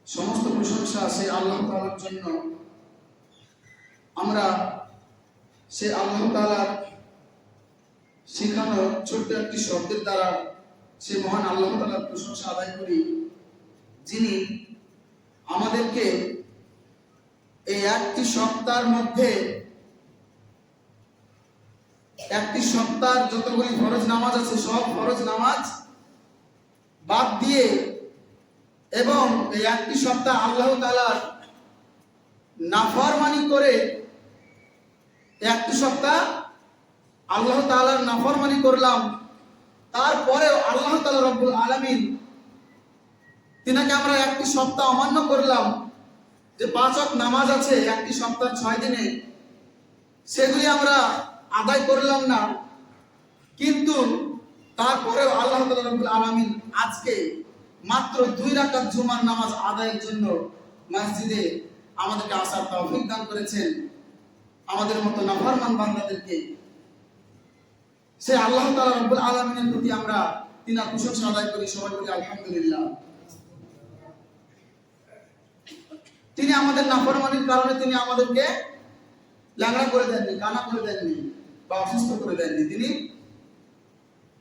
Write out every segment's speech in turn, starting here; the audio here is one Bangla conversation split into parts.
সমস্ত প্রশংসা সেই আল্লাহ তাআলার জন্য। আমরা সেই আল্লাহ তাআলার শেখানো ছোট্ট একটি শব্দের দ্বারা সে মহান আল্লাহ তাআলার প্রশংসা আদায় করি, যিনি আমাদেরকে এই একটি সপ্তাহের মধ্যে একটি সপ্তাহের যতগুলি ফরজ নামাজ আছে সব ফরজ নামাজ বাদ দিয়ে এবং এই একটি সপ্তাহ আল্লাহ তাআলার নাফরমানি করে একটি সপ্তাহ আল্লাহ তাআলার নাফরমানি করলাম, তারপরেও আল্লাহ তাআলা রব্বুল আলামিন তিনাকে আমরা একটি সপ্তাহ অমান্য করলাম, যে 5 ওয়াক্ত নামাজ আছে একটি সপ্তাহ 6 দিনে, সেগুলি আমরা আদায় করলাম না, কিন্তু তারপরেও আল্লাহ তাআলা রব্বুল আলামিন আজকে মাত্র 2 রাকাত জুমার নামাজ আদায়ের জন্য মসজিদে আমাদেরকে আসার তৌফিক দান করেছেন। আমাদের মতো নাফরমান বান্দাদেরকে সে আল্লাহ তাআলা রব্বুল আলামিনের প্রতি আমরা তিনার প্রশংসা আদায় করি, সবাই বলি আলহামদুলিল্লাহ। তিনি আমাদের নাফরমানির কারণে তিনি আমাদেরকে ল্যাংড়া করে দেননি, কানা করে দেননি বা অসুস্থ করে দেননি।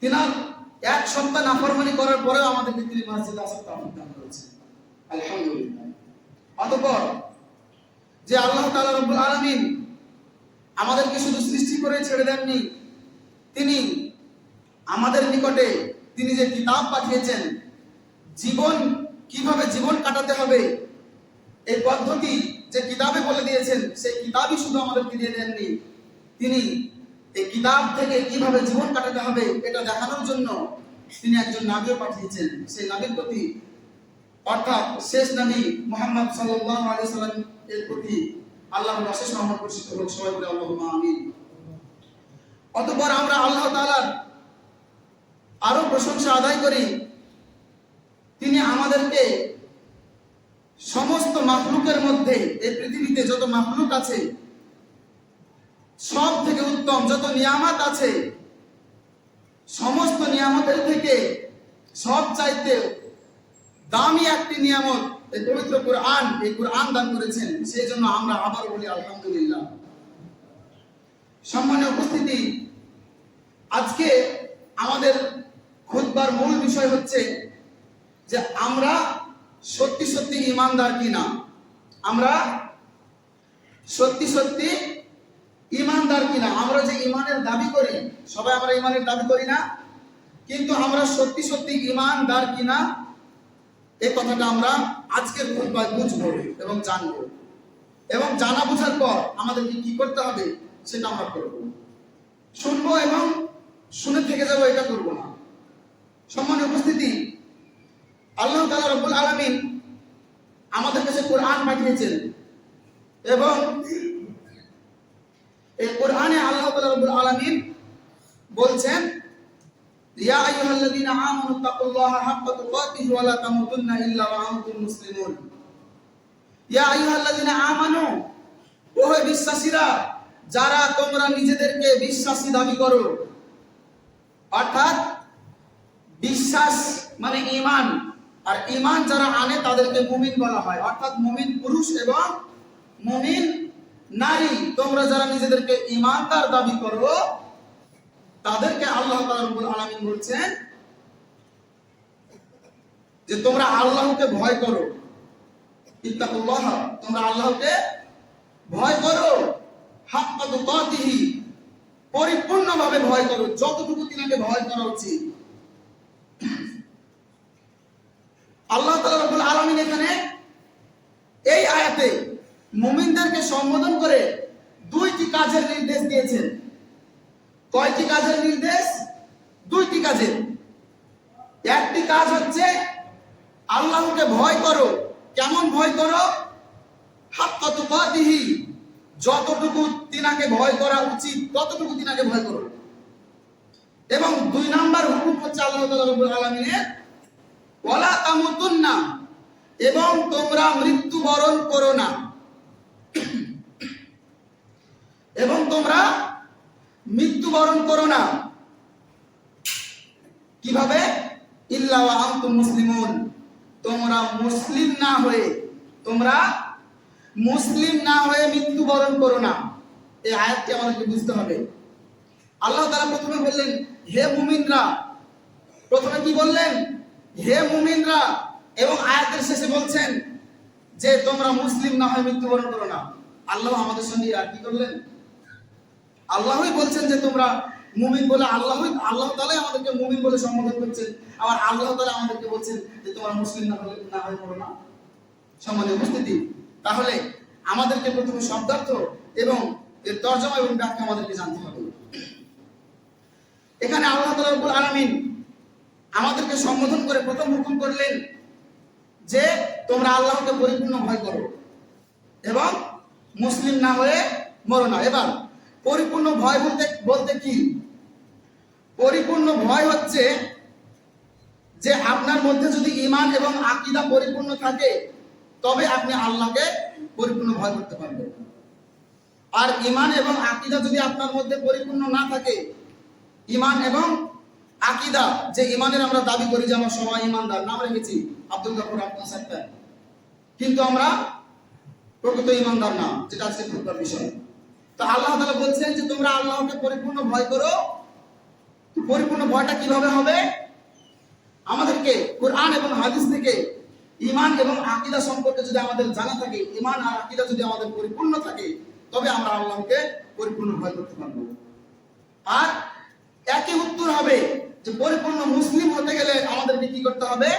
তিনার এক সপ্তাহ নাফরমানি করার পরেও আমাদেরকে তিনি মসজিদে আসার তৌফিক দান করেছেন, আলহামদুলিল্লাহ। অতঃপর যে আল্লাহ তাআলা রব্বুল আলামিন আমাদেরকে শুধু সৃষ্টি করে ছেড়ে দেননি, তিনি আমাদের নিকটে তিনি যে কিতাব পাঠিয়েছেন, জীবন কিভাবে জীবন কাটাতে হবে এই পদ্ধতি যে কিতাবে বলে দিয়েছেন, সেই কিতাবই শুধু আমাদেরকে দিয়ে দেননি, তিনি এই কিতাব থেকে কিভাবে জীবন কাটাতে হবে এটা দেখানোর জন্য তিনি একজন নবীও পাঠিয়েছেন। সেই নবীর প্রতি অর্থাৎ শেষ নবী মুহাম্মদ সাল্লাল্লাহু আলাইহি সাল্লাম এর প্রতি আল্লাহর অশেষ রহমত বর্ষিত হোক, সবাই বলে আল্লাহুম্মা আমিন। অতঃপর আমরা আল্লাহ তাআলার আরো প্রশংসা আদায় করি, তিনি আমাদেরকে সমস্ত মাখলুকের মধ্যে এই পৃথিবীতে যত মাখলুক আছে সব থেকে উত্তম যত নিয়ামত আছে, সমস্ত নিয়ামতের থেকে সব চাইতে দামি একটি নিয়ামত এই পবিত্র কোরআন, এই কোরআন দান করেছেন। সেই জন্য আমরা আবার বলি আলহামদুলিল্লাহ। সম্মানীয় উপস্থিতি, আজকে আমাদের খুতবার মূল বিষয় হচ্ছে যে আমরা সত্যি সত্যি ঈমানদার কিনা, আমরা সত্যি সত্যি ঈমানদার কিনা। আমরা যে ঈমানের দাবি করি, সবাই আমরা ঈমানের দাবি করি না, কিন্তু আমরা সত্যি সত্যি ঈমানদার কিনা এই কথাটা আমরা আজকের খুতবায় বুঝবো এবং জানবো, এবং জানা বোঝার পর আমাদেরকে কি করতে হবে সেটা আমরা করব। শুনবো এবং শুনে থেকে যাবো এটা করব না। সম্মানীয় উপস্থিতি, আল্লাহ তাআলা রব্বুল আলামিন আমাদের কাছে কোরআন পাঠিয়েছেন এবং এই কোরআনে আল্লাহ তাআলা রব্বুল আলামিন বলছেন, ইয়া আইয়ুহাল্লাযীনা আমানু তাকুল্লাহা হাক্কা তুকাতিহি ওয়া লা তামুতুন্না ইল্লা ওয়া আনতুম মুসলিমুন। ইয়া আইয়ুহাল্লাযীনা আমানু, ও হে বিশ্বাসীরা, যারা তোমরা নিজেদেরকে বিশ্বাসী দাবি করো, অর্থাৎ বিশ্বাস মানে ঈমান, আর ঈমান যারা আনে তাদেরকে মুমিন বলা হয়, অর্থাৎ মুমিন পুরুষ এবং মুমিন নারী। তোমরা যারা নিজেদেরকে ঈমানদার দাবি করো তাদেরকে আল্লাহ তাআলা রব্বুল আলামিন বলছেন যে তোমরা আল্লাহকে ভয় করো, ইত্তাকুল্লাহ, তোমরা আল্লাহকে ভয় করো, হাক্কা তুকাতিহি, পরিপূর্ণভাবে ভয় করো, যতটুকু তিনাকে ভয় করা উচিত। আল্লাহ তাআলা রব্বুল আলামিন এখানে এই আয়াতে মুমিনদেরকে সম্বোধন করে 2টি কাজের নির্দেশ দিয়েছেন। কয়টি কাজের নির্দেশ? 2টি কাজের। একটি কাজ হচ্ছে আল্লাহকে ভয় করো। কেমন ভয় করো? হাক্কা তুকাতিহি, যতটুকু তিনাকে ভয় করা উচিত ততটুকু তিনাকে ভয় করো। এবং 2 নাম্বার হুকুম হচ্ছে আল্লাহ তাআলা রব্বুল আলামিনের ওয়ালা তামুতুন্না, এবং তোমরা মৃত্যুবরণ করো না, এবং তোমরা মৃত্যুবরণ করো না। কিভাবে? ইল্লা ওয়া আনতুম মুসলিমুন, তোমরা মুসলিম না হয়ে মৃত্যুবরণ করো না। এই আয়াতটি আমাদেরকে বুঝতে হবে। আল্লাহ তাআলা প্রথমে বললেন হে মুমিনরা, প্রথমে কি বললেন? হে মুমিনরা, এবং আয়াতের শেষে বলছেন যে তোমরা মুসলিম না হয়ে মৃত্যুবরণ করো না। আল্লাহ আমাদের সঙ্গে আর কি করলেন? আল্লাহই বলছেন যে তোমরা মুমিন বলে, আল্লাহ তাআলাই আমাদেরকে মুমিন বলে সম্বোধন করছেন, আবার আল্লাহ তাআলা আমাদেরকে বলছেন যে তোমরা মুসলিম না হয়ে মরো না। সম্মানীয় উপস্থিতি, তাহলে আমাদেরকে প্রথমে শব্দার্থ এবং এর তরজমা এবং ব্যাখ্যা আমাদেরকে জানতে হবে। এখানে আল্লাহ তাআলা রব্বুল আলামিন আমাদেরকে সম্বোধন করে প্রথম হুকুম করলেন যে তোমরা আল্লাহকে পরিপূর্ণ ভয় করো এবং মুসলিম না হয়ে মরো না। এবার পরিপূর্ণ ভয় বলতে কি? পরিপূর্ণ ভয় হচ্ছে যে আপনার মধ্যে যদি ঈমান এবং আকীদা পরিপূর্ণ থাকে তবে আপনি আল্লাহকে পরিপূর্ণ ভয় করতে পারবেন। আর ঈমান এবং আকীদা যদি আপনার মধ্যে পরিপূর্ণ না থাকে, ঈমান এবং আকীদা, যে ঈমানের আমরা দাবি করি যে আমরা সবাই ঈমানদার, নাম রেখেছি আব্দুল গফুর আব্দুল সাত্তার, কিন্তু আমরা প্রকৃত ঈমানদার না, যেটা আজকে খুবই বিষয়। তো আল্লাহ তাআলা বলছেন যে তোমরা আল্লাহকে পরিপূর্ণ ভয় করো। পরিপূর্ণ ভয়টা কিভাবে হবে? আমাদেরকে কোরআন এবং হাদিস থেকে ঈমান এবং আকীদা সম্পর্কে যদি আমাদের জানা থাকে, ঈমান আর আকীদা যদি আমাদের পরিপূর্ণ থাকে, তবে আমরা আল্লাহকে পরিপূর্ণ ভয় করতে পারবো। আর একই উত্তর হবে যে পরিপূর্ণ মুসলিম হতে গেলে আমাদেরকে কি করতে হবে?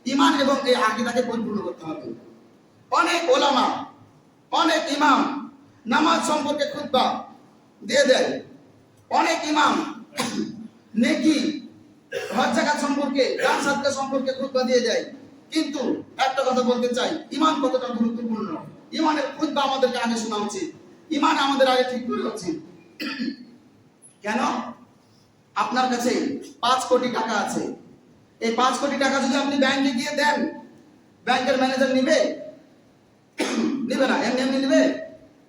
ঈমান এবং এই আকীদাকে পরিপূর্ণ করতে হবে। অনেক ওলামা, অনেক ইমাম নামাজ সম্পর্কে খুতবা দিয়ে দেয়, অনেক ইমাম নেকি, হজ যাকাত সম্পর্কে, দান সাদকা সম্পর্কে খুতবা দিয়ে দেয়, কিন্তু একটা কথা বলতে চাই, ঈমান কতটা গুরুত্বপূর্ণ, ঈমানের খুতবা আমাদেরকে আগে শোনা উচিত, ঈমান আমাদের আগে ঠিক করা উচিত। কেন? আপনার কাছে 5 কোটি টাকা আছে, এই 5 কোটি টাকা যদি আপনি ব্যাংকে গিয়ে দেন, ব্যাংকের ম্যানেজার নিবে না? এমনি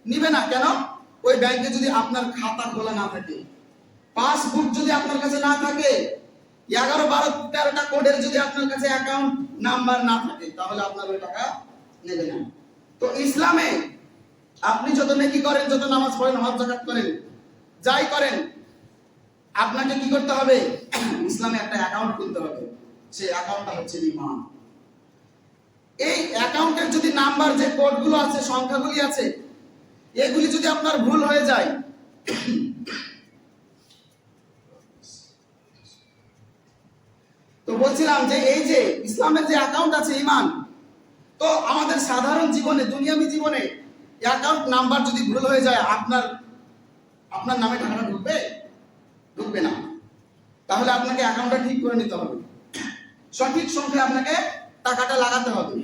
নিবে না। কেন? ওই ব্যাংকে যদি আপনার খাতা খোলা না থাকে, পাসবুক যদি আপনার কাছে না থাকে, 11, 12, 13টা কোডের যদি আপনার কাছে অ্যাকাউন্ট নাম্বার না থাকে, তাহলে আপনার ওই টাকা নেবে না। তো ইসলামে আপনি যত নেকি করেন, যত নামাজ পড়েন, হজ যাকাত করেন, যাই করেন, আপনাকে কি করতে হবে? ইসলামে একটা অ্যাকাউন্ট খুলতে হবে। সেই অ্যাকাউন্টটা হচ্ছে ঈমান। এই অ্যাকাউন্টের যদি নাম্বার, যে কোডগুলো আছে, সংখ্যাগুলি আছে, এগুলি যদি আপনার ভুল হয়ে যায়, তো বলছিলাম যে এই যে ইসলামের যে অ্যাকাউন্ট আছে ঈমান, তো আমাদের সাধারণ জীবনে, দুনিয়াবী জীবনে অ্যাকাউন্ট নাম্বার যদি ভুল হয়ে যায়, আপনার নামে টাকাটা ঢুকবে না। তাহলে আপনাকে অ্যাকাউন্টটা ঠিক করে নিতে হবে, সঠিক সংখ্যায় আপনাকে টাকাটা লাগাতে হবে।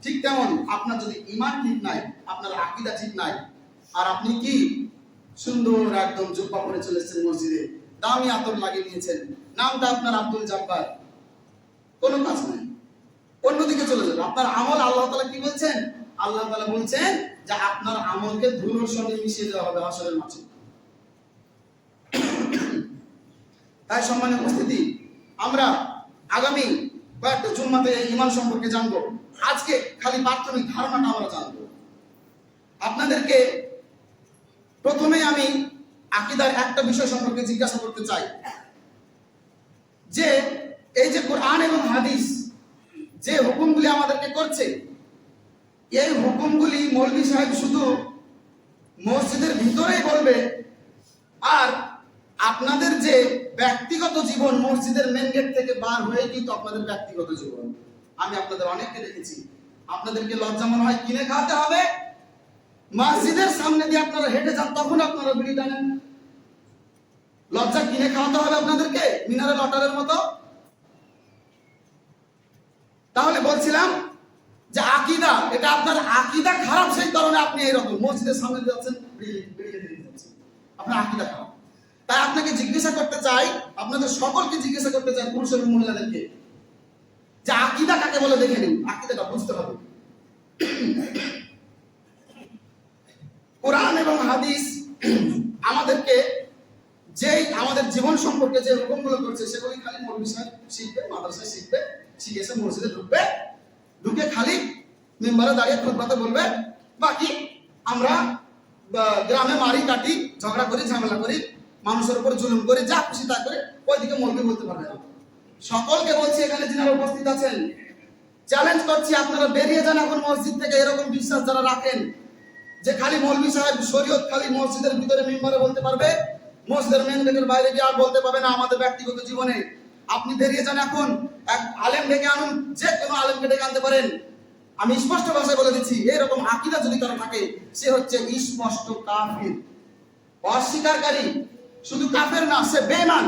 ঠিক তেমন আপনার যদি ঈমান ঠিক নাই, আপনার আকীদা ঠিক নাই, আর আপনি কি সুন্দর একদম জুব্বা পরে চলে এসেছেন মসজিদে, দামি আতর লাগিয়ে নিয়েছেন, নামটা আপনার আব্দুল জব্বার, কোনো কাজ নাই, অন্যদিকে চলে যাবে। আপনার আমল, আল্লাহ তাআলা কি বলছেন? আল্লাহ তাআলা বলছেন যে আপনার আমলকে ধুলোর সঙ্গে মিশিয়ে দেওয়া হবে হাশরের মাঠে। তাই সম্মানীয় উপস্থিতি, আমরা আগামী কয়েকটা জুম্মাতে ঈমান সম্পর্কে জানবো। আজকে খালি প্রাথমিক ধারণাটা আমরা জানবো। আপনাদেরকে প্রথমে আমি আকীদার একটা বিষয় সম্পর্কে জিজ্ঞাসা করতে চাই, যে এই যে কোরআন এবং হাদিস যে হুকুমগুলি আমাদেরকে করছে, এই হুকুমগুলি মৌলভী সাহেব শুধু মসজিদের ভিতরেই বলবে, আর আপনাদের যে ব্যক্তিগত জীবন, মসজিদের মেন গেট থেকে বার হয়ে কিন্তু আপনাদের ব্যক্তিগত জীবন। আমি আপনাদের অনেককে দেখেছি, আপনাদেরকে লজ্জা মনে হয় কিনে খাওয়াতে হবে, মসজিদের সামনে দিয়ে আপনারা হেঁটে যান, তখন আপনারা বিড়ি টানেন। লজ্জা কিনে খাওয়াতে হবে আপনাদেরকে মিনারেল ওয়াটারের মতো। তাহলে বলছিলাম যে আকীদা, এটা আপনার আকীদা খারাপ, সেই কারণে আপনি এইরকম মসজিদের সামনে যাচ্ছেন, আপনার আকীদা খারাপ। তাই আপনাকে জিজ্ঞাসা করতে চাই, আপনাদের সকলকে জিজ্ঞাসা করতে চাই, পুরুষ এবং মহিলাদেরকে, যে আকীদা কাকে বলে দেখে নিন, আকীদাটা বুঝতে হবে। কোরআন এবং হাদিস আমাদেরকে যে আমাদের জীবন সম্পর্কে যে হুকুমগুলো করছে, সেগুলি খালি মৌলভী সাহেব শিখবে, মাদ্রাসায় শিখবে, শিখে এসে মসজিদে ঢুকবে, ঢুকে খালি মেম্বারে দাঁড়িয়ে খুতবাতে বলবে, বাকি আমরা গ্রামে মারি কাটি, ঝগড়া করি, ঝামেলা করি, মানুষের উপর জুলুম করি, যা খুশি তা করে, ওইদিকে মৌলবি বলতে পারবে না। সকলকে বলছি এখানে যিনারা উপস্থিত আছেন, চ্যালেঞ্জ করছি আপনারা বেরিয়ে যান এখন মসজিদ থেকে। এরকম বিশ্বাস যারা রাখেন যে খালি মৌলবি সাহেব শরীয়ত খালি মসজিদের ভিতরে মেম্বারে বলতে পারবে, মসজিদের মেন গেটের বাইরে গিয়ে আর বলতে পারবে না আমাদের ব্যক্তিগত জীবনে, আপনি বেরিয়ে যান এখন। এক আলেম ডেকে আনুন, যে কোনো আলেমকে ডেকে আনতে পারেন। আমি স্পষ্ট ভাষায় বলে দিচ্ছি, এরকম আকীদা যদি কারো থাকে সে হচ্ছে স্পষ্ট কাফির, অস্বীকারী। শুধু কাফের না, সে বেঈমান,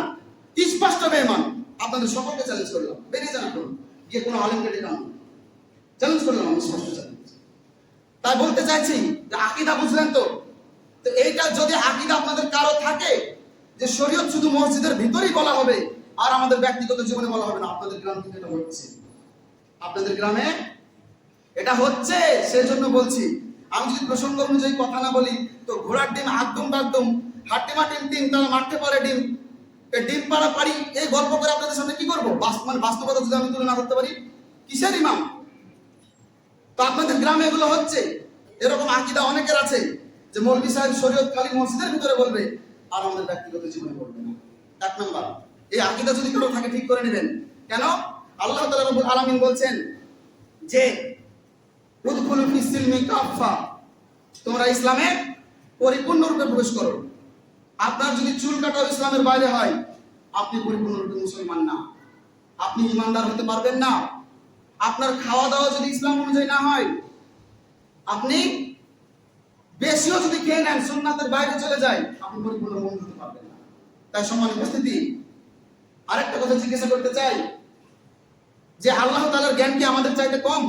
স্পষ্ট বেঈমান। আপনাদের সকলকে চ্যালেঞ্জ করলাম, বেরিয়ে যান এখন, গিয়ে কোনো আলেমকে ডেকে আনুন। চ্যালেঞ্জ করলাম, আমি স্পষ্ট চ্যালেঞ্জ। তাই বলতে চাইছি যে আকীদা বুঝলেন তো? তো এইটা যদি আকীদা আপনাদের কারো থাকে যে শরীয়ত শুধু মসজিদের ভিতরেই বলা হবে আর আমাদের ব্যক্তিগত জীবনে বলা হবে না, আপনাদের গ্রাম থেকে এটা হচ্ছে, আপনাদের গ্রামে এটা হচ্ছে। সেই জন্য বলছি, আমি যদি প্রসঙ্গ অনুযায়ী কথা না বলি তো ঘোড়ার ডিম একদম একদম, হাট্টিমা টিম টিম, তারা মারতে পারে ডিম, এই ডিম পাড়া পারি, এই গল্প করে আপনাদের সামনে কি করবো? মানে বাস্তবতা যদি আমি তুলে না করতে পারি, কিসের ইমাম? তো আপনাদের গ্রামে এগুলো হচ্ছে। এরকম আকীদা অনেকের আছে যে মৌলভী সাহেব শরীয়ত খালি মসজিদের ভিতরে বলবে আর আমাদের ব্যক্তিগত জীবনে বলবে না। এক নম্বর, এই আকীদা যদি কারো থাকে ঠিক করে নেবেন। কেন? আল্লাহ তাআলা রব্বুল আলামিন বলছেন যে উদখুলু ফিস সিলমি কাফা, তোমরা ইসলামে পরিপূর্ণরূপে প্রবেশ করো। আপনার যদি চুল কাটাও ইসলামের বাইরে হয়, আপনি পরিপূর্ণরূপে মুসলমান না, আপনি ঈমানদার হতে পারবেন না। আপনার খাওয়া দাওয়া যদি ইসলাম অনুযায়ী না হয়, আপনি বেশিও যদি খেয়ে নেন, সুন্নাতের বাইরে চলে যায়, আপনি পরিপূর্ণ মুমিন হতে পারবেন না। তাই সম্মানিত উপস্থিতি, আরেকটা কথা জিজ্ঞাসা করতে চাই যে আল্লাহ তাআলার জ্ঞান কি আমাদের চাইতে কম?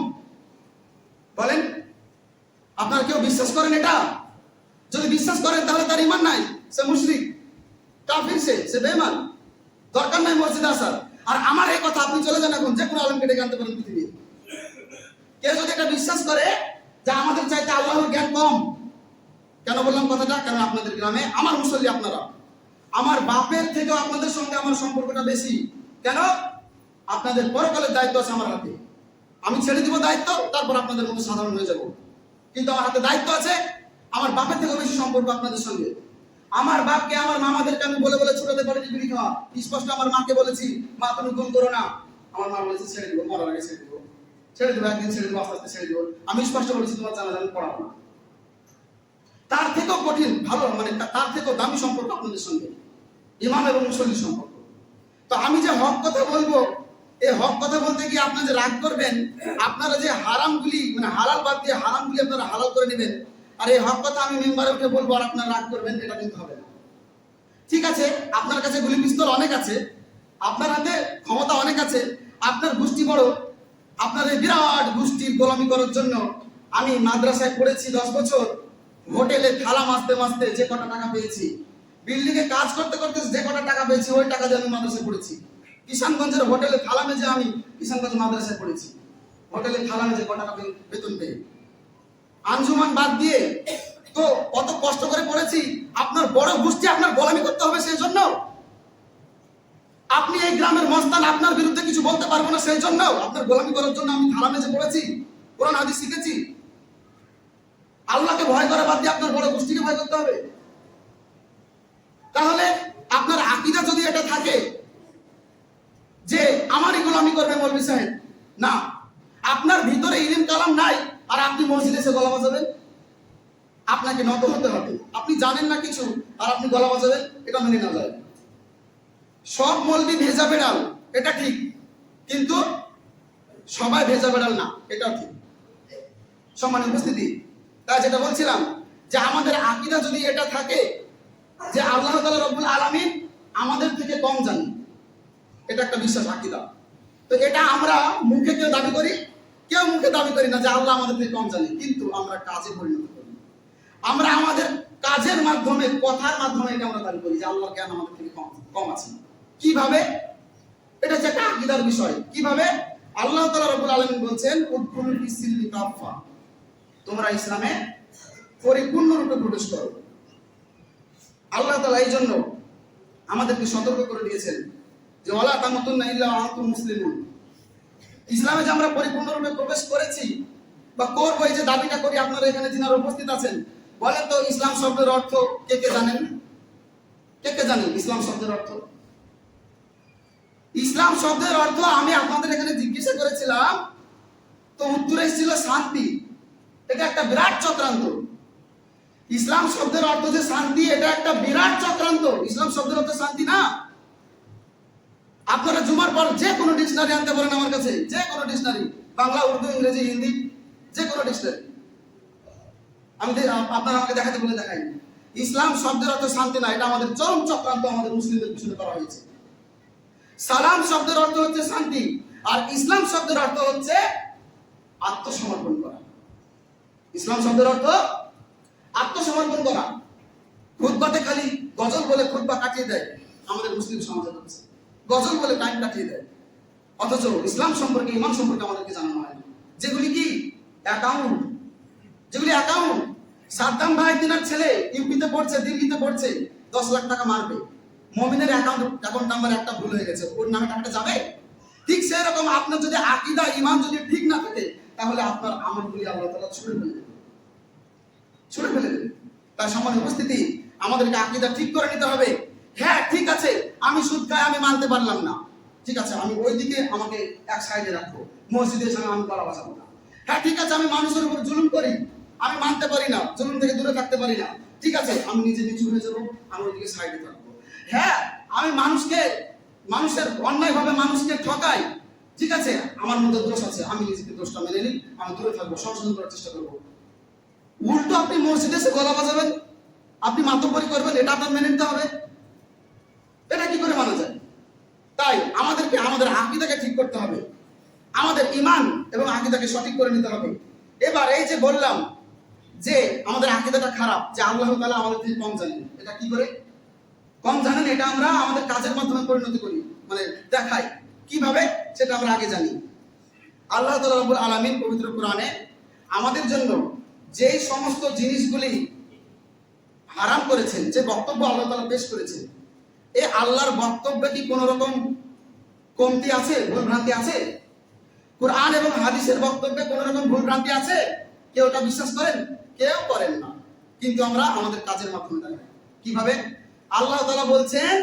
বলেন, আপনারা কেউ বিশ্বাস করেন এটা? যদি বিশ্বাস করেন তাহলে তার ঈমান নাই, সে মুশরিক, কাফির, সে বেঈমান। দরকার নাই মসজিদে আসার। আর আমার এই কথা আপনি চলে যান এখন, যে কোনো আলেমকে ডেকে আনতে পারেন পৃথিবীর। কেউ যদি এটা বিশ্বাস করে যে আমাদের চাইতে আল্লাহর জ্ঞান কম, কেন বললাম কথাটা? কারণ আপনাদের গ্রামে আমার মুসল্লি আপনারা, আমার বাপের থেকেও আপনাদের সঙ্গে আমার সম্পর্কটা বেশি। কেন? আপনাদের পরকালের দায়িত্ব আছে আমার হাতে। আমি ছেড়ে দিব দায়িত্ব, তারপর আপনাদের মতো সাধারণ হয়ে যাব, কিন্তু আমার হাতে দায়িত্ব আছে। আমার বাপের থেকেও বেশি সম্পর্ক আপনাদের সঙ্গে। আমার বাপকে, আমার মামাদেরকে আমি বলে বলে ছোটাতে পারি বিড়ি খাওয়া। স্পষ্ট আমার মাকে বলেছি, মা তুমি গুম করো না। আমার মা বলেছে ছেড়ে দিব, মরার আগে ছেড়ে দিব, একদিন ছেড়ে দিব, আস্তে আস্তে ছেড়ে দিব। আমি স্পষ্ট বলেছি তোমার জানাজা আমি পড়াবো না। তার থেকেও কঠিন, ভালো মানে তার থেকেও দামি সম্পর্ক আপনাদের সঙ্গে, ইমাম এবং মুসল্লির সম্পর্ক। তো আমি যে হক কথা বলবো, এই হক কথা বলতে গিয়ে আপনারা যে রাগ করবেন, আপনারা যে হারামগুলি মানে হালাল বাদ দিয়ে হারামগুলি আপনারা হালাল করে নেবেন, আর এই হক কথা আমি মেম্বারে উঠে বলবো আর আপনারা রাগ করবেন, এটা কিন্তু হবে না। ঠিক আছে, আপনার কাছে গুলি পিস্তল অনেক আছে, আপনার হাতে ক্ষমতা অনেক আছে, আপনার গোষ্ঠী বড়, আপনার এই বিরাট গোষ্ঠীর গোলামি করার জন্য আমি মাদ্রাসায় পড়েছি 10 বছর, হোটেলে থালা মাজতে মাজতে যে কটা টাকা পেয়েছি, বিল্ডিং এ কাজ করতে করতে যে কটা টাকা পেয়েছি, ওই টাকা দিয়ে আমি মাদ্রাসায় পড়েছি। কিষানগঞ্জের হোটেলে থালা মেজে আমি কিষানগঞ্জ মাদ্রাসায় পড়েছি, হোটেলে থালা মেজে কটা টাকা বেতন পেয়ে, আঞ্জুমান বাদ দিয়ে। তো কত কষ্ট করে পড়েছি। আপনার বড় গোষ্ঠী আপনার গোলামি করতে হবে সেই জন্য? আপনি এই গ্রামের মস্তান, আপনার বিরুদ্ধে কিছু বলতে পারবো না সেই জন্য? আপনার গোলামি করার জন্য আমি থালা মেজে পড়েছি, কোরআন হাদিস শিখেছি? আল্লাহকে ভয় করা বাদ দিয়ে আপনার বড় গোষ্ঠীকে ভয় করতে হবে? তাহলে আপনার আকীদা যদি এটা থাকে যে আমারই গোলামি করবে মৌলভী সাহেব, না, আপনার ভিতরে ইলম কালাম নাই আর আপনি মসজিদে এসে গলা বাজাবেন? আপনাকে নত হতে হবে। আপনি জানেন না কিছু আর আপনি গলা বাজাবেন, এটা মেনে না যায়। সব মৌলভী ভেজা বেড়াল, এটা ঠিক, কিন্তু সবাই ভেজা বেড়াল না, এটাও ঠিক। সম্মানিত উপস্থিতি, তাই যেটা বলছিলাম যে আমাদের আকীদা যদি এটা থাকে যে আল্লাহ তাআলা রব্বুল আলামিন আমাদের থেকে কম জানি, এটা একটা বিশ্বাস, আকীদা। তো এটা আমরা মুখে কেউ দাবি করি, কেউ মুখে দাবি করি না যে আল্লাহ আমাদের থেকে কম জানি, কিন্তু আমরা কাজে পরিণত করি। আমরা আমাদের কাজের মাধ্যমে, কথার মাধ্যমে এটা আমরা দাবি করি যে আল্লাহর জ্ঞান আমাদের থেকে কম আছে। কিভাবে? এটা হচ্ছে একটা আকীদার বিষয়। কিভাবে? আল্লাহ তাআলা রব্বুল আলামিন বলছেন উদখুলু ফিস সিলমি কাফা, তোমরা ইসলামে পরিপূর্ণরূপে প্রবেশ করো। আল্লাহ তাআলা এই জন্য আমাদেরকে সতর্ক করে দিয়েছেন যে ওয়ালা তামুতুন্না ইল্লা ওয়া আনতুম মুসলিমুন, ইসলামে যে আমরা পরিপূর্ণরূপে প্রবেশ করেছি বা করবো, এই যে দাবিটা করি, আপনারা এখানে যিনারা উপস্থিত আছেন, বলেন তো ইসলাম শব্দের অর্থ কে কে জানেন? কে কে জানেন ইসলাম শব্দের অর্থ? ইসলাম শব্দের অর্থ আমি আপনাদের এখানে জিজ্ঞাসা করেছিলাম, তো উত্তর এসেছিল শান্তি। এটা একটা বিরাট চক্রান্ত। ইসলাম শব্দের অর্থ যে শান্তি, এটা একটা বিরাট চক্রান্ত। ইসলাম শব্দের অর্থ শান্তি না। আপনারা জুমার পর যে কোনো ডিকশনারি আনতে পারেন আমার কাছে, যে কোনো ডিকশনারি, বাংলা, উর্দু, ইংরেজি, হিন্দি, যে কোনো ডিকশনারি আমি আপনারা আমাকে দেখাতে বলে দেখাই। ইসলাম শব্দের অর্থ শান্তি না, এটা আমাদের চরম চক্রান্ত আমাদের মুসলিমদের পিছনে করা হয়েছে। সালাম শব্দের অর্থ হচ্ছে শান্তি, আর ইসলাম শব্দের অর্থ হচ্ছে আত্মসমর্পণ করা। ইসলাম শব্দের অর্থ আত্মসমর্পণ করা। খুতবাতে খালি গজল বলে খুতবা কাটিয়ে দেয় আমাদের মুসলিম সমাজের কাছে, গজল বলে টাইম কাটিয়ে দেয়, অথচ ইসলাম সম্পর্কে, ইমান সম্পর্কে আমাদেরকে জানানো হয় না। যেগুলি কি অ্যাকাউন্ট, যেগুলি অ্যাকাউন্ট। সাদ্দাম ভাই তিনার ছেলে ইউপিতে পড়ছে, দিল্লিতে পড়ছে, 10 লাখ টাকা মারবে, মুমিনের অ্যাকাউন্ট নাম্বার একটা ভুল হয়ে গেছে, ওর নামে টাকাটা যাবে? ঠিক সেই রকম আপনার যদি আকীদা, ঈমান যদি ঠিক না থাকে, তাহলে আপনার আমলগুলি আল্লাহ তাআলা ছুঁড়ে ফেলে দেবে, ছুঁড়ে ফেলে দেবে। তাই সম্মানিত উপস্থিতি, আমাদেরকে আকীদা ঠিক করে নিতে হবে। হ্যাঁ ঠিক আছে, আমি সুদ খাই, আমি মানতে পারলাম না, ঠিক আছে, আমি ওইদিকে আমাকে এক সাইডে রাখবো, মসজিদের সঙ্গে আমি গলা বাজাবো না। হ্যাঁ ঠিক আছে, আমি মানুষের উপর জুলুম করি, আমি মানতে পারি না, জুলুম থেকে দূরে থাকতে পারি না, ঠিক আছে, আমি নিজে নিচু হয়ে যাবো, আমি ওইদিকে সাইডে থাকবো। হ্যাঁ আমি মানুষের অন্যায়ভাবে মানুষকে ঠকাই, ঠিক আছে, আমার মধ্যে দোষ আছে, আমি নিজেকে দোষটা মেনে নিই, আমি দূরে থাকবো, সংশোধন করার চেষ্টা করবো। উল্টো আপনি মসজিদে এসে গলা বাজাবেন, আপনি মাতব্বরি করবেন, এটা আপনার মেনে নিতে হবে? এটা কি করে মানা যায়? তাই আমাদেরকে আমাদের আকীদাকে ঠিক করতে হবে, আমাদের ঈমান এবং আকীদাকে সঠিক করে নিতে হবে। এবার এই যে বললাম যে আমাদের আকীদাটা খারাপ, যে আল্লাহ তাআলা আমাদের থেকে কম জানেন, এটা কি করে কম জানেন? এটা আমরা আমাদের কাজের মাধ্যমে পরিণতি করি, মানে দেখাই কিভাবে, সেটা আমরা আগে জানি। আল্লাহ তাআলা রব্বুল আলামিন পবিত্র কোরআনে আমাদের জন্য যে সমস্ত জিনিসগুলি হারাম করেছেন, যে বক্তব্য আল্লাহ তাআলা পেশ করেছেন, এই আল্লাহর বক্তব্যে কি কোনো রকম কমতি আছে, ভুল ভ্রান্তি আছে? কোরআন এবং হাদিসের বক্তব্যে কোনো রকম ভুল ভ্রান্তি আছে? কেউ এটা বিশ্বাস করেন? কেউ করেন না। কিন্তু আমরা আমাদের কাজের মাধ্যমে দেখাই। কিভাবে? আল্লাহ তাআলা বলছেন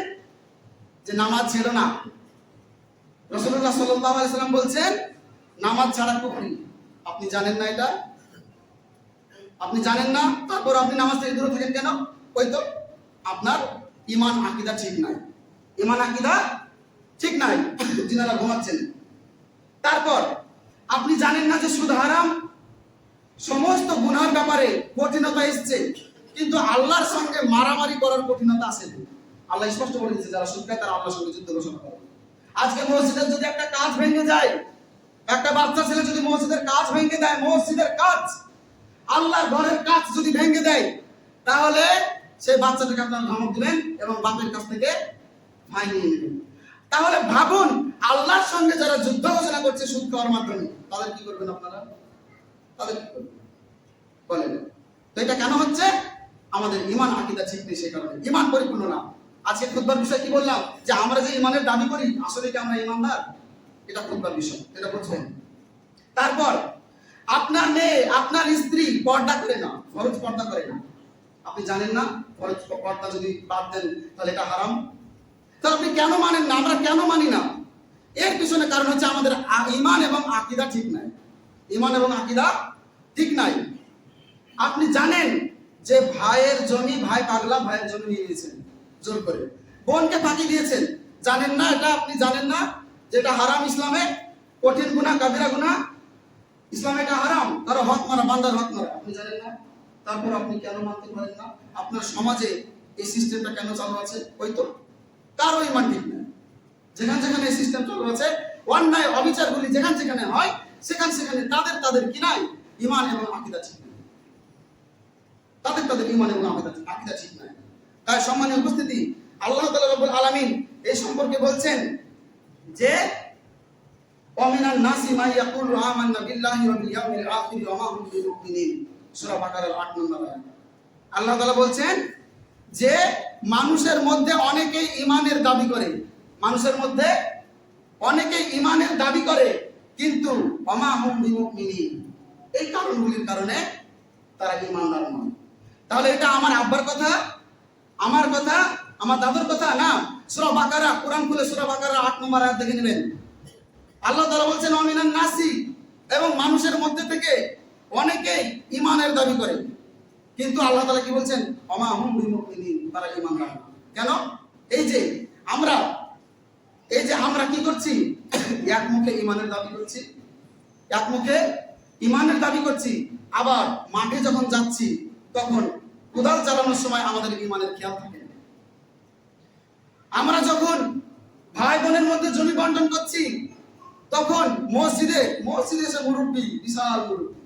যে নামাজ ছেড়ো না, রাসূলুল্লাহ সাল্লাল্লাহু আলাইহি সাল্লাম বলছেন নামাজ ছাড়া কুফরি। আপনি জানেন না এটা? আপনি জানেন না, তারপর আপনি নামাজ থেকে দূরে থাকেন কেন? ওই তো আপনার ঈমান আকীদা ঠিক নাই, ঈমান আকীদা ঠিক নাই, যিনারা ঘুমাচ্ছেন। তারপর আপনি জানেন না যে সুদ হারাম? সমস্ত গুনার ব্যাপারে কঠিনতা এসেছে, কিন্তু আল্লাহর সঙ্গে মারামারি করার কঠিনতা আসে না। আল্লাহ স্পষ্ট বলে দিয়েছে যারা সুদ খায় তারা আল্লাহর সঙ্গে যুদ্ধ ঘোষণা করে। আজকে মসজিদের যদি একটা কাজ ভেঙে যায়, একটা বাচ্চা ছেলে যদি মসজিদের কাজ ভেঙে দেয়, মসজিদের কাজ, আল্লাহর ঘরের কাজ যদি ভেঙে দেয়, তাহলে সেই বাচ্চাটাকে আপনারা ধমক দিবেন এবং বাপের কাছ থেকে ফাইন নিয়ে নেবেন। তাহলে ভাবুন, আল্লাহর সঙ্গে যারা যুদ্ধ ঘোষণা করছে সুদ খাওয়ার মাধ্যমে, তাদের কি করবেন আপনারা? তাদের কি করবেন বলেন? তো এটা কেন হচ্ছে? আমাদের ঈমান আকীদা ঠিক নেই, সেই কারণে ঈমান পরিপূর্ণ না। আজকে খুতবার বিষয় কি বললাম, যে আমরা যে ঈমানের দাবি করি, আসলে কি আমরা ঈমানদার? এটা খুতবার বিষয়, এটা বুঝবেন। তারপর আপনার মেয়ে, আপনার স্ত্রী পর্দা করে না, ফরজ পর্দা করে না, আপনি জানেন না ফরজ পর্দা যদি বাদ দেন তাহলে এটা হারাম। তাহলে আপনি কেন মানেন না? আমরা কেন মানি না? এর পিছনে কারণ হচ্ছে আমাদের ঈমান এবং আকীদা ঠিক নাই, ঈমান এবং আকীদা ঠিক নাই। আপনি জানেন যে ভাইয়ের জমি, ভাই পাগলা, ভাইয়ের জমি নিয়ে নিয়েছেন জোর করে, বোনকে ফাঁকি দিয়েছেন, জানেন না এটা? আপনি জানেন না যেটা হারাম? ইসলামে কঠিন গুনাহ, কাবিরা গুনাহ, ইসলামে এটা হারাম। কারো হক মারা, বান্দার হক মারা, আপনি জানেন না? তারপর আপনি কেন মানতে পারেন না? আপনার সমাজে এই সিস্টেমটা কেন চালু আছে? ওই তো কারো ঈমান ঠিক না। যেখানে যেখানে এই সিস্টেম চালু আছে, অন্যায় অবিচারগুলি যেখানে যেখানে হয়, সেখানে সেখানে তাদের কি নাই? ঈমান এবং আকীদা ঠিক নাই, তাদের ঈমান এবং আকীদা ঠিক নাই। তাই সম্মানীয় উপস্থিতি, আল্লাহ তাআলা রব্বুল আলামিন এই সম্পর্কে বলছেন যে ওয়ামিনান নাসি মা ইয়াকুলু আমান্না বিল্লাহি ওয়া বিল ইয়াউমিল আখির ওয়া মা হুম বিমুমিনিন, সূরা বাকারার 8 নম্বর আয়াত। আল্লাহ তাআলা বলছেন যে মানুষের মধ্যে অনেকেই ঈমানের দাবি করে, মানুষের মধ্যে অনেকেই ঈমানের দাবি করে, কিন্তু ওমা হুম বিমুমিনিন, এই কারণগুলির কারণে তারা ঈমানদার নয়। তাহলে এটা আমার আব্বার কথা, আমার কথা, আমার দাদুর কথা না। সূরা বাকারা, কোরআন খুলে সূরা বাকারা ৮ নম্বর আয়াত দেখে নেবেন। আল্লাহ তাআলা বলছেন ওয়ামিনান নাসি, এবং মানুষের মধ্যে থেকে অনেকেই ঈমানের দাবি করে, কিন্তু আল্লাহ তাআলা কি বলছেন? ওমা হুম বিমুমিনিন, তারা ঈমানদার না। কেন? এই যে আমরা কি করছি? এক মুখে ঈমানের দাবি করছি, এক মুখে ঈমানের দাবি করছি, আবার মাঠে যখন যাচ্ছি তখন কোদাল চালানোর সময় আমাদের ঈমানের খেয়াল থাকে না। আমরা যখন ভাই বোনের মধ্যে জমি বন্টন করছি তখন মসজিদে এসে মুরব্বী, বিশাল মুরব্বী,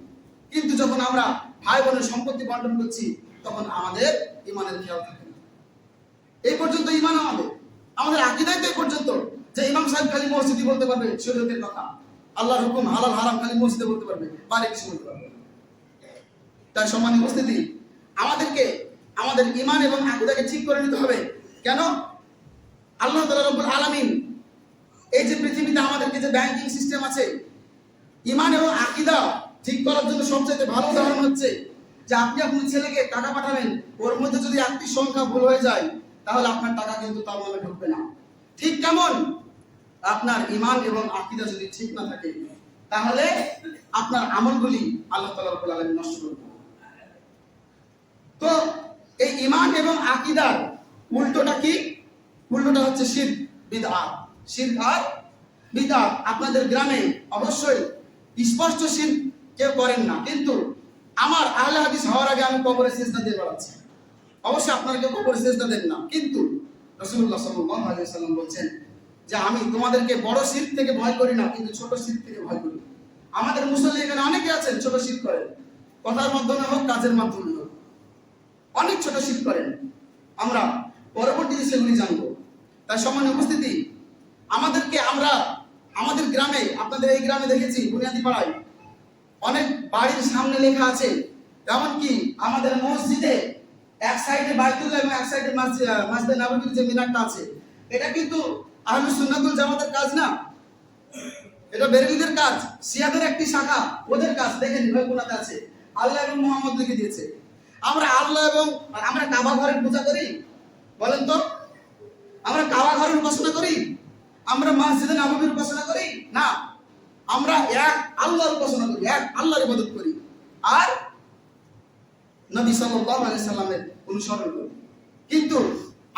কিন্তু যখন আমরা ভাই বোনের সম্পত্তি বন্টন করছি তখন আমাদের ঈমানের খেয়াল থাকে না। এই পর্যন্ত ঈমান আমাদের আকীদাই তো এই পর্যন্ত, যে ইমাম সাহেব খালি মসজিদে বলতে পারবে শরীয়তের কথা, আল্লাহর হুকুম হালাল হারাম খালি মসজিদে বলতে পারবে, বাইরে কিছু বলতে পারবে না। তাই সম্মানিত উপস্থিতি, আমাদেরকে আমাদের ঈমান এবং আকীদাকে ঠিক করে নিতে হবে। কেন? আল্লাহ তাআলা রব্বুল আলামিন এই যে পৃথিবীতে আমাদেরকে যে ব্যাংকিং সিস্টেম আছে, ঈমান এবং আকীদা ঠিক করার জন্য সবচেয়ে ভালো উদাহরণ হচ্ছে যে আপনি আপনার ছেলেকে টাকা পাঠাবেন, ওর মধ্যে যদি একটি সংখ্যা ভুল হয়ে যায় তাহলে আপনার টাকা কিন্তু তার নামে ঢুকবে না। ঠিক কেমন আপনার ঈমান এবং আকীদা যদি ঠিক না থাকে তাহলে আপনার আমলগুলি আল্লাহ তাআলা রব্বুল আলামিন নষ্ট করে দেবেন। তো এই ঈমান এবং আকীদার উল্টোটা কি? উল্টোটা হচ্ছে শিরক, বিদআত। শিরক আর বিদআত। আপনাদের গ্রামে অবশ্যই স্পষ্ট শিরক কেউ করেন না, কিন্তু আমার আহলে হাদিস হওয়ার আগে আমি কবরে সিজদা দিয়ে বেড়াচ্ছি। অবশ্যই আপনারা কেউ কবরে সিজদা দেন না, কিন্তু রাসূলুল্লাহ সাল্লাল্লাহু আলাইহি ওয়াসাল্লাম বলেন যে আমি তোমাদেরকে বড় শিরক থেকে ভয় করি না, কিন্তু ছোট শিরক থেকে ভয় করি। আমাদের মুসল্লি এখানে অনেকে আছেন ছোট শিরক করেন, কথার মাধ্যমে হোক কাজের মাধ্যমে হোক অনেক ছোট শিরক করেন। আমরা পরবর্তীতে সেগুলি জানবো। তাই সম্মানীয় উপস্থিতি, আমরা আমাদের গ্রামে, আপনাদের এই গ্রামে দেখেছি বুনিয়াদি পাড়ায় অনেক বাড়ির সামনে লেখা আছে, এমনকি আমাদের মসজিদে এক সাইডে বাইতুল্লাহ এবং এক সাইডে মসজিদে নববীর যে মিনারটা আছে, এটা কিন্তু আহলুস সুন্নাতুল জামাতের কাজ না, এটা বেরেলভিদের কাজ, শিয়াদের একটি শাখা, ওদের কাজ। দেখেন ভাই কোনাতে আছে, আল্লাহ এবং মুহাম্মদ লিখে দিয়েছে। আমরা কাবা ঘরের পূজা করি? বলেন তো, আমরা কাবা ঘরের উপাসনা করি? আমরা মসজিদে নববীর উপাসনা করি? না, আমরা এক আল্লাহর উপাসনা করি, এক আল্লাহর ইবাদত করি, আর নবী সাল্লাল্লাহু আলাইহি সাল্লামের অনুসরণ করি। কিন্তু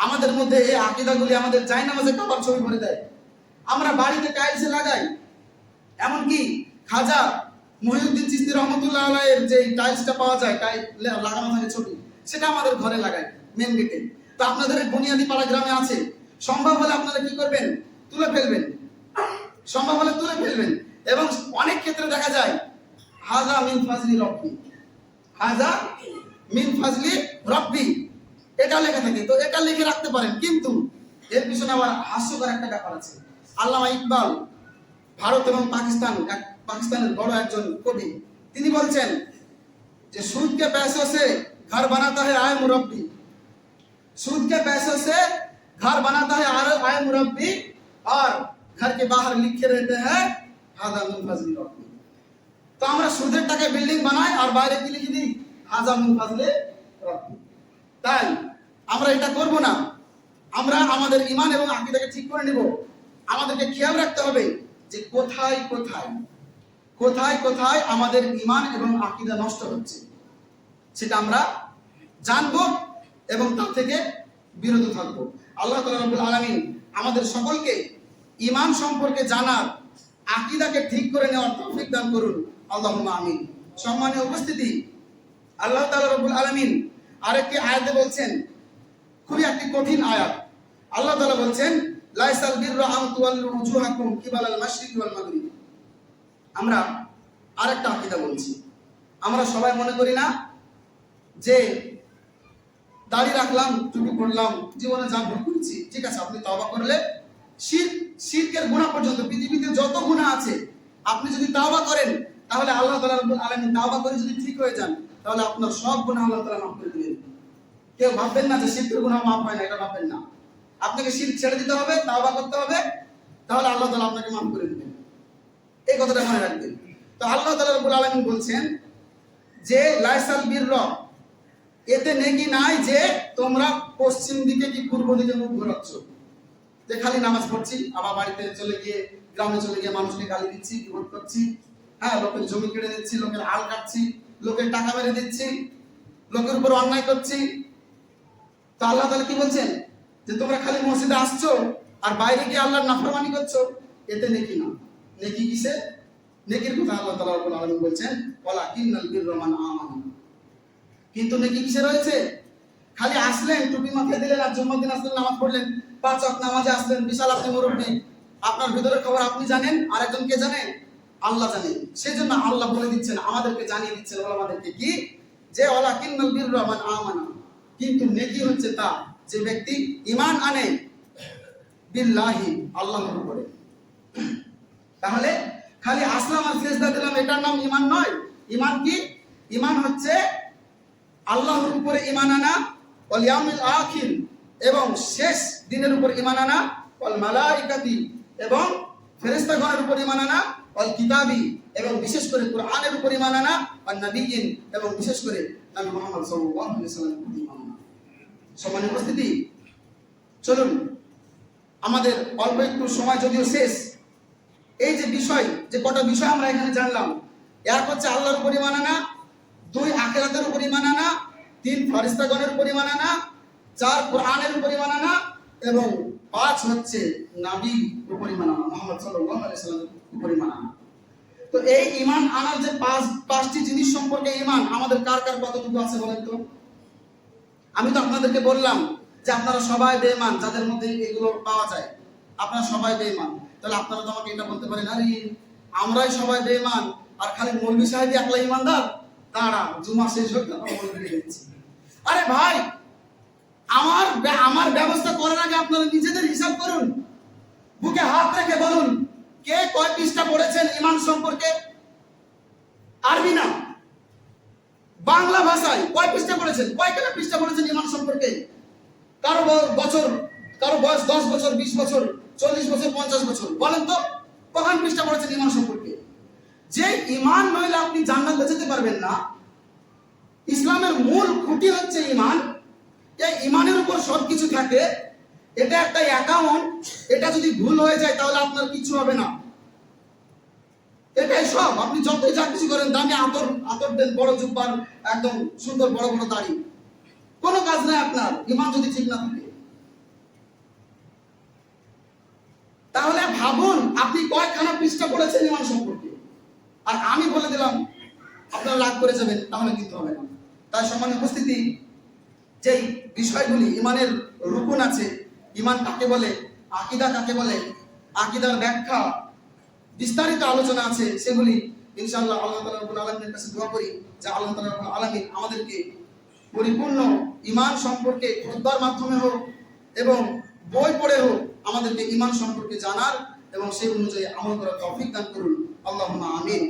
আমাদের মধ্যে এই আকীদাগুলি আমাদের জায়নামাজে কাবার ছবি ভরে দেয়। আমরা বাড়িতে টাইলসে লাগাই, এমনকি খাজা মহিউদ্দিন চিশতি রহমাতুল্লাহ আলাইহির যে টাইলসটা পাওয়া যায়, লাগানো থাকে ছবি, সেটা আমাদের ঘরে লাগাই মেন গেটে। তো আপনাদের বুনিয়াদি পাড়া গ্রামে আছে, সম্ভব হলে আপনারা কি করবেন? তুলে ফেলবেন, সম্ভব হলে তুলে ফেলবেন। এবং অনেক ক্ষেত্রে দেখা যায় হাযা মিন ফাজলি রব্বি, হাযা মিন ফাজলি রব্বি, এটা লেখা থাকে। তো এটা লিখে রাখতে পারেন, কিন্তু এর পিছনে আবার হাস্যকর একটা ব্যাপার আছে। আল্লামা ইকবাল, ভারত এবং পাকিস্তানের বড় একজন কবি, তিনি বলছেন যে सूद के पैसों से घर बनाता है आए मुरब्बी, सूद के पैसों से घर बनाता है आए मुरब्बी, और घर के बाहर लिखे रहते हैं हाजा मिन फजली रब्बी। तो আমরা সুদের টাকায় বিল্ডিং বানাই আর বাইরে কি লিখে দিই? হাজা মিন ফাজলি রব্বি। তাই আমরা এটা করব না। আমরা আমাদের ঈমান এবং আকীদাকে ঠিক করে নিব। আমাদেরকে খেয়াল রাখতে হবে যে কোথায় কোথায় আমাদের ঈমান এবং আকীদা নষ্ট হচ্ছে, সেটা আমরা জানবো এবং তা থেকে বিরত থাকবো। আল্লাহ তাআলা রব্বুল আলামিন আমাদের সকলকে ঈমান সম্পর্কে জানার, আকীদাকে ঠিক করে নেওয়ার তৌফিক দান করুন, আল্লাহুম্মা আমিন। সম্মানীয় উপস্থিতি, আল্লাহ তাআলা রব্বুল আলামিন আরেকটি আয়াতে বলছেন, খুবই একটি কঠিন আয়াত। আল্লাহ তাআলা বলছেন লাইসাল বিররা আন তুওয়াল্লু উজুহাকুম কিবালাল মাশরিকি ওয়াল মাগরিব। আমরা আরেকটা আকীদা বলছি। আমরা সবাই মনে করি না যে দাড়ি রাখলাম, টুপি পরলাম, জীবনে যা ভুল করেছি, ঠিক আছে, আপনি তওবা করলে শিরকের গুনাহ পর্যন্ত পৃথিবীতে যত গুনাহ আছে আপনি যদি তওবা করেন তাহলে আল্লাহ তাআলা রব্বুল আলামিন তওবা করে যদি ঠিক হয়ে যান তাহলে আপনার সব গুনাহ আল্লাহ তাআলা মাফ করে দিবেন। কেউ ভাববেন না যে শিরকের গুনাহ মাফ হয় না, এটা ভাববেন না। আপনাকে শিরক ছেড়ে দিতে হবে, তওবা করতে হবে, তাহলে আল্লাহ তাআলা আপনাকে মাফ করে দিবেন। এই কথাটা মনে রাখবেন। তো আল্লাহ তাআলা রব্বুল আলামিন বলছেন যে লাইসাল বিররা, এতে নেকি নাই যে তোমরা পশ্চিম দিকে কি পূর্ব দিকে মুখ ঘোরাচ্ছ, যে খালি নামাজ পড়ছি আবার বাড়িতে চলে গিয়ে গ্রামে চলে গিয়ে মানুষকে গালি দিচ্ছি, বিরোধ করছি, হ্যাঁ লোকের জমি কেড়ে দিচ্ছি, লোকের আল কাটছি, লোকের টাকা মেরে দিচ্ছি, লোকের উপর অন্যায় করছি। তো আল্লাহ তাআলা কি বলছেন যে তোমরা খালি মসজিদে আসছো আর বাইরে গিয়ে আল্লাহর নাফরমানি করছো, এতে নেকি না। নেকি কিসে? নেকির কথা আল্লাহ তাআলা রব্বুল আলামিন বলছেন ওয়ালাকিন্নাল বিররা মান আমানা। কিন্তু নেকি কিসে রয়েছে? খালি আসলেন, টুপি মাথায় দিলেন, আর জুম্মার দিন আসলেন, নামাজ পড়লেন, 5 ওয়াক্ত নামাজে আসলেন, বিশাল আপনি মুরব্বী, আপনার ভিতরের খবর আপনি জানেন, আর একজন কে জানেন? আল্লাহ জানেন। সেজন্য আল্লাহ বলে দিচ্ছেন, আমাদেরকে জানিয়ে দিচ্ছেন, ওলামাদেরকে কি, যে ওয়ালাকিন্নাল বিররা মান আমানা, কিন্তু নেকি হচ্ছে তা যে ব্যক্তি ঈমান আনে বিল্লাহি, আল্লাহর উপরে। তাহলে খালি আসলাম আর সিজদা দিলাম এটার নাম ঈমান নয়। ঈমান কি? ঈমান হচ্ছে আল্লাহর উপরে ঈমান আনা, ওয়াল ইয়াউমিল আখির, এবং শেষ দিনের উপর ঈমান আনা, ওয়াল মালাইকাতি, এবং ফেরেশতাগণের উপর ঈমান আনা, ওয়াল কিতাবি, এবং বিশেষ করে কুরআনের উপর ঈমান আনা, ওয়ান নবিয়্যিন, এবং বিশেষ করে নবী মুহাম্মদ সাল্লাল্লাহু আলাইহি ওয়াসাল্লামের উপর ঈমান আনা। সম্মানিত উপস্থিতি, চলুন আমাদের অল্প একটু সময় যদিও শেষ, এই যে বিষয়, যে কটা বিষয় আমরা এখানে জানলাম, এক হচ্ছে আল্লাহর উপর ঈমান আনা, 2 আখিরাতের উপর ঈমান আনা, 3 ফেরেশতাগণের উপর ঈমান আনা, 4 কুরআনের উপর ঈমান আনা, এবং 5 হচ্ছে নবীর উপর ঈমান আনা, মুহাম্মদ সাল্লাল্লাহু আলাইহি ওয়াসাল্লামের উপর ঈমান আনা। তো এই ঈমান আনার যে পাঁচটি জিনিস সম্পর্কে ঈমান আমাদের কার কার কতটুকু আছে বলেন তো? আমি তো আপনাদেরকে বললাম যে আপনারা সবাই বেঈমান, যাদের মধ্যে এগুলো পাওয়া যায়, আপনারা সবাই বেঈমান। তাহলে আপনারা তো আমাকে এটা বলতে পারেন, আরে আমরাই সবাই বেঈমান আর খালি মৌলভী সাহেব একলা ঈমানদার, দাঁড়া জুমা শেষ হোক তারপর মৌলভী দিচ্ছি। আরে ভাই, আমার ব্যবস্থা করার আগে আপনারা নিজেদের হিসাব করুন, বুকে হাত রেখে বলুন কে কয় পৃষ্ঠা পড়েছেন ঈমান সম্পর্কে। আরবি না, বাংলা ভাষায় কয় পৃষ্ঠা পড়েছেন, কয়খানা পৃষ্ঠা পড়েছেন ঈমান সম্পর্কে? কারো বয়স 10 বছর, 20 বছর, 40 বছর, 50 বছর, বলেন তো কখন পৃষ্ঠা পড়েছেন ঈমান সম্পর্কে? যে ঈমান নইলে আপনি জান্নাতে যেতে পারবেন না। ইসলামের মূল খুঁটি হচ্ছে ঈমান। এই ঈমানের উপর সবকিছু থাকে। এটা একটা অ্যাকাউন্ট, এটা যদি ভুল হয়ে যায় তাহলে আপনার কিছু হবে না। এটাই সব, আপনি যতই যা কিছু করেন, দামি আতর দেন, বড় জুব্বার, একদম সুন্দর বড় বড় দাড়ি, কোনো কাজ নাই আপনার ঈমান যদি ঠিক না থাকে। তাহলে ভাবুন আপনি কয়খানা পৃষ্ঠা পড়েছেন ঈমান সম্পর্কে, আর আমি বলে দিলাম আপনারা রাগ করে যাবেন, তাহলে কিন্তু হবে না। তাই সম্মানিত উপস্থিতি, যেই বিষয়গুলি ঈমানের রুকুন আছে, ঈমান কাকে বলে, আকীদা কাকে বলে, আকীদার ব্যাখ্যা, বিস্তারিত আলোচনা আছে, সেগুলি ইনশাআল্লাহ আল্লাহ তাআলা রব্বুল আলামিনের কাছে দোয়া করি যে আল্লাহ তাআলা রব্বুল আলামিন আমাদেরকে পরিপূর্ণ ঈমান সম্পর্কে খুতবার মাধ্যমে হোক এবং বই পড়ে হোক আমাদেরকে ঈমান সম্পর্কে জানার এবং সেই অনুযায়ী আমল করার তৌফিক দান করুন। আল্লাহুম্মা আমিন।